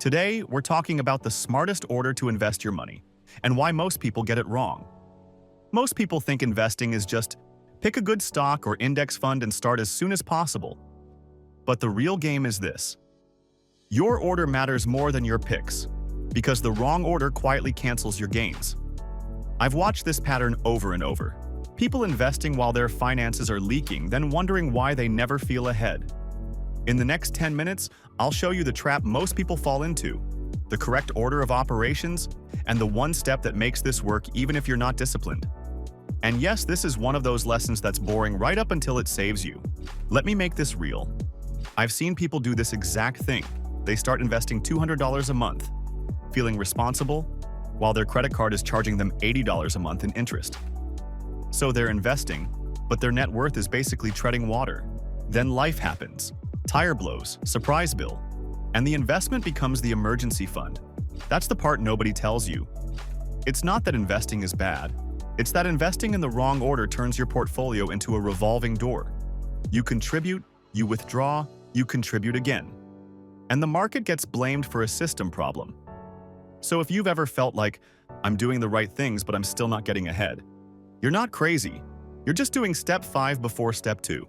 Today, we're talking about the smartest order to invest your money and why most people get it wrong. Most people think investing is just pick a good stock or index fund and start as soon as possible. But the real game is this. Your order matters more than your picks, because the wrong order quietly cancels your gains. I've watched this pattern over and over. People investing while their finances are leaking, then wondering why they never feel ahead. In the next 10 minutes, I'll show you the trap most people fall into, the correct order of operations, and the one step that makes this work even if you're not disciplined. And yes, this is one of those lessons that's boring right up until it saves you. Let me make this real. I've seen people do this exact thing. They start investing $200 a month, feeling responsible, while their credit card is charging them $80 a month in interest. So they're investing, but their net worth is basically treading water. Then life happens. Tire blows, surprise bill, and the investment becomes the emergency fund. That's the part nobody tells you. It's not that investing is bad. It's that investing in the wrong order turns your portfolio into a revolving door. You contribute, you withdraw, you contribute again. And the market gets blamed for a system problem. So if you've ever felt like, I'm doing the right things but I'm still not getting ahead, you're not crazy. You're just doing step 5 before step 2.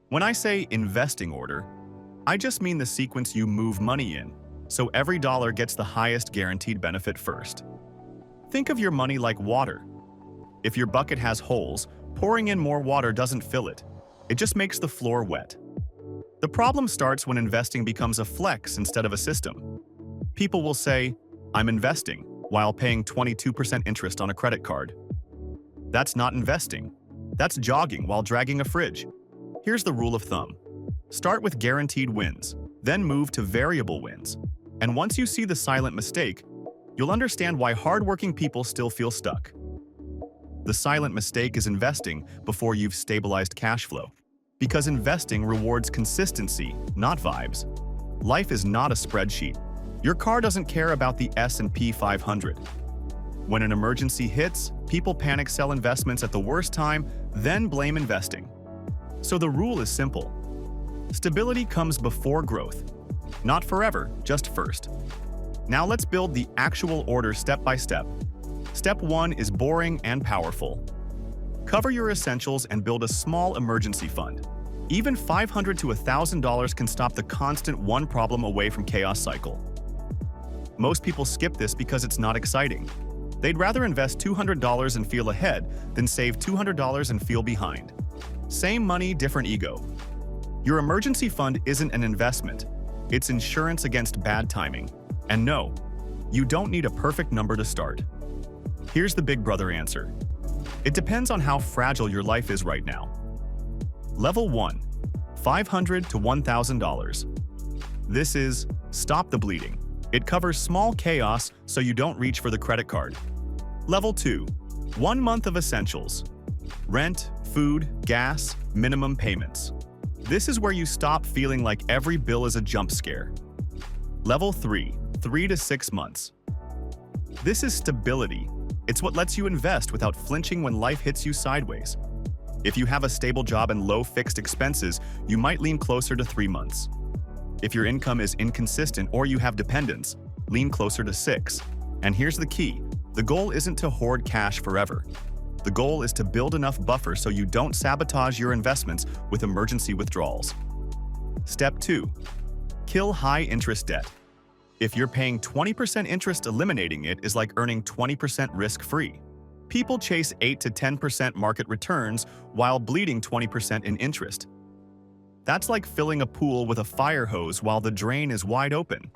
When I say investing order, I just mean the sequence you move money in, so every dollar gets the highest guaranteed benefit first. Think of your money like water. If your bucket has holes, pouring in more water doesn't fill it. It just makes the floor wet. The problem starts when investing becomes a flex instead of a system. People will say, I'm investing, while paying 22% interest on a credit card. That's not investing. That's jogging while dragging a fridge. Here's the rule of thumb. Start with guaranteed wins, then move to variable wins. And once you see the silent mistake, you'll understand why hardworking people still feel stuck. The silent mistake is investing before you've stabilized cash flow. Because investing rewards consistency, not vibes. Life is not a spreadsheet. Your car doesn't care about the S&P 500. When an emergency hits, people panic sell investments at the worst time, then blame investing. So the rule is simple. Stability comes before growth. Not forever, just first. Now let's build the actual order step by step. Step 1 is boring and powerful. Cover your essentials and build a small emergency fund. Even $500 to $1,000 can stop the constant one problem away from chaos cycle. Most people skip this because it's not exciting. They'd rather invest $200 and feel ahead than save $200 and feel behind. Same money, different ego. Your emergency fund isn't an investment. It's insurance against bad timing. And no, you don't need a perfect number to start. Here's the big brother answer. It depends on how fragile your life is right now. Level 1, $500 to $1,000. This is Stop the Bleeding. It covers small chaos so you don't reach for the credit card. Level 2, 1 month of essentials. Rent, food, gas, minimum payments. This is where you stop feeling like every bill is a jump scare. Level 3, 3 to 6 months. This is stability. It's what lets you invest without flinching when life hits you sideways. If you have a stable job and low fixed expenses, you might lean closer to 3 months. If your income is inconsistent or you have dependents, lean closer to 6. And here's the key. The goal isn't to hoard cash forever. The goal is to build enough buffer so you don't sabotage your investments with emergency withdrawals. Step 2. Kill high-interest debt. If you're paying 20% interest, eliminating it is like earning 20% risk-free. People chase 8 to 10% market returns while bleeding 20% in interest. That's like filling a pool with a fire hose while the drain is wide open.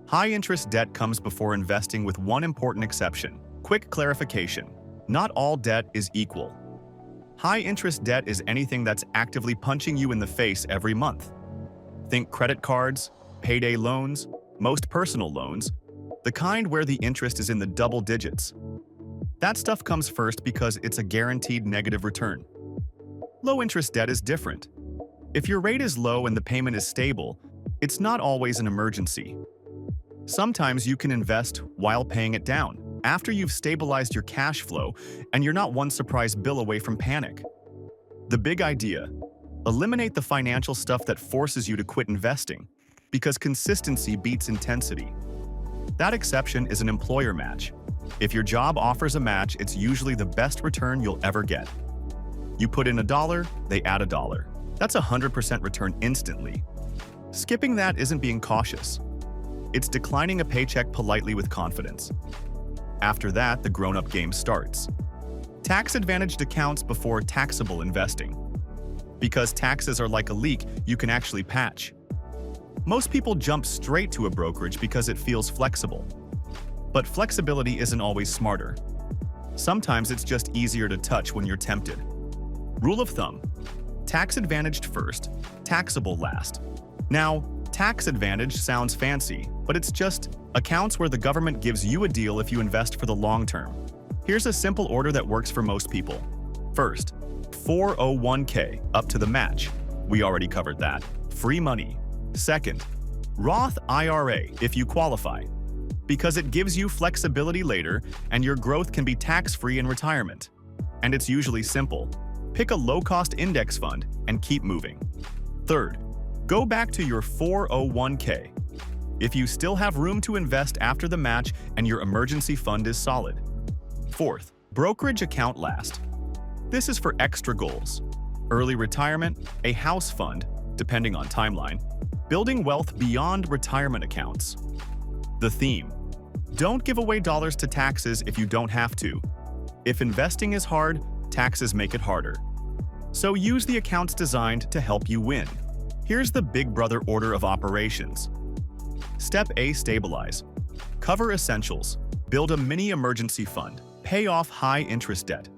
High-interest debt comes before investing with one important exception. Quick clarification. Not all debt is equal. High-interest debt is anything that's actively punching you in the face every month. Think credit cards, payday loans, most personal loans, the kind where the interest is in the double digits. That stuff comes first because it's a guaranteed negative return. Low-interest debt is different. If your rate is low and the payment is stable, it's not always an emergency. Sometimes you can invest while paying it down, after you've stabilized your cash flow and you're not one surprise bill away from panic. The big idea: eliminate the financial stuff that forces you to quit investing. because consistency beats intensity. That exception is an employer match. If your job offers a match, it's usually the best return you'll ever get. You put in $1, they add $1. That's 100% return instantly. Skipping that isn't being cautious. It's declining a paycheck politely with confidence. After that, the grown-up game starts. Tax-advantaged accounts before taxable investing. Because taxes are like a leak you can actually patch. Most people jump straight to a brokerage because it feels flexible. But flexibility isn't always smarter. Sometimes it's just easier to touch when you're tempted. Rule of thumb: tax-advantaged first, taxable last. Now, tax-advantage sounds fancy, but it's just accounts where the government gives you a deal if you invest for the long term. Here's a simple order that works for most people. First, 401k, up to the match. We already covered that. Free money. Second, Roth IRA, if you qualify, because it gives you flexibility later and your growth can be tax-free in retirement. And it's usually simple. Pick a low-cost index fund and keep moving. Third, go back to your 401k. If you still have room to invest after the match and your emergency fund is solid. Fourth, brokerage account last. This is for extra goals. Early retirement, a house fund, depending on timeline, building wealth beyond retirement accounts. The theme: don't give away dollars to taxes if you don't have to. If investing is hard, taxes make it harder. So use the accounts designed to help you win. Here's the Big Brother order of operations. Step A: stabilize. Cover essentials. Build a mini emergency fund. Pay off high-interest debt.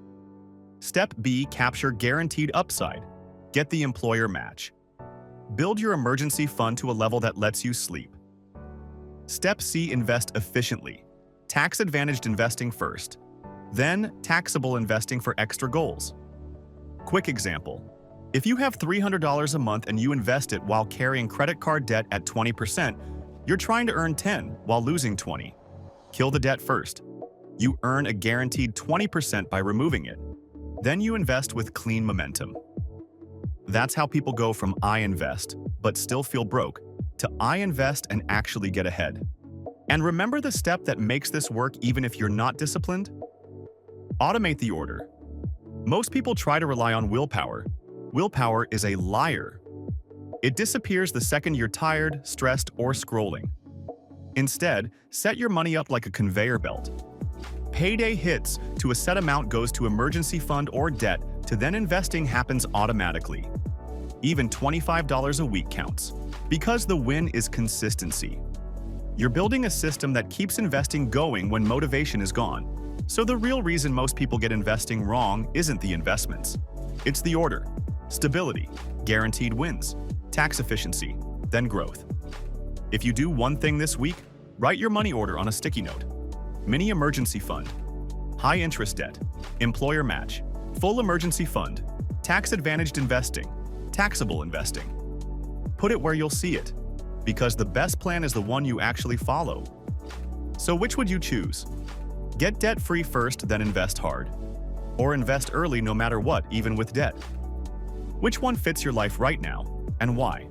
Step B: capture guaranteed upside. Get the employer match. Build your emergency fund to a level that lets you sleep. Step C: invest efficiently. Tax-advantaged investing first. Then, taxable investing for extra goals. Quick example. If you have $300 a month and you invest it while carrying credit card debt at 20%, you're trying to earn 10 while losing 20. Kill the debt first. You earn a guaranteed 20% by removing it. Then you invest with clean momentum. That's how people go from I invest, but still feel broke, to I invest and actually get ahead. And remember the step that makes this work even if you're not disciplined? Automate the order. Most people try to rely on willpower. Willpower is a liar. It disappears the second you're tired, stressed, or scrolling. Instead, set your money up like a conveyor belt. Payday hits to a set amount goes to emergency fund or debt, to then investing happens automatically. Even $25 a week counts. Because the win is consistency. You're building a system that keeps investing going when motivation is gone. So the real reason most people get investing wrong isn't the investments. It's the order. Stability, guaranteed wins, tax efficiency, then growth. If you do one thing this week, write your money order on a sticky note. Mini emergency fund, high interest debt, employer match, full emergency fund, tax-advantaged investing, taxable investing. Put it where you'll see it, because the best plan is the one you actually follow. So which would you choose? Get debt-free first, then invest hard. Or invest early no matter what, even with debt. Which one fits your life right now, and why?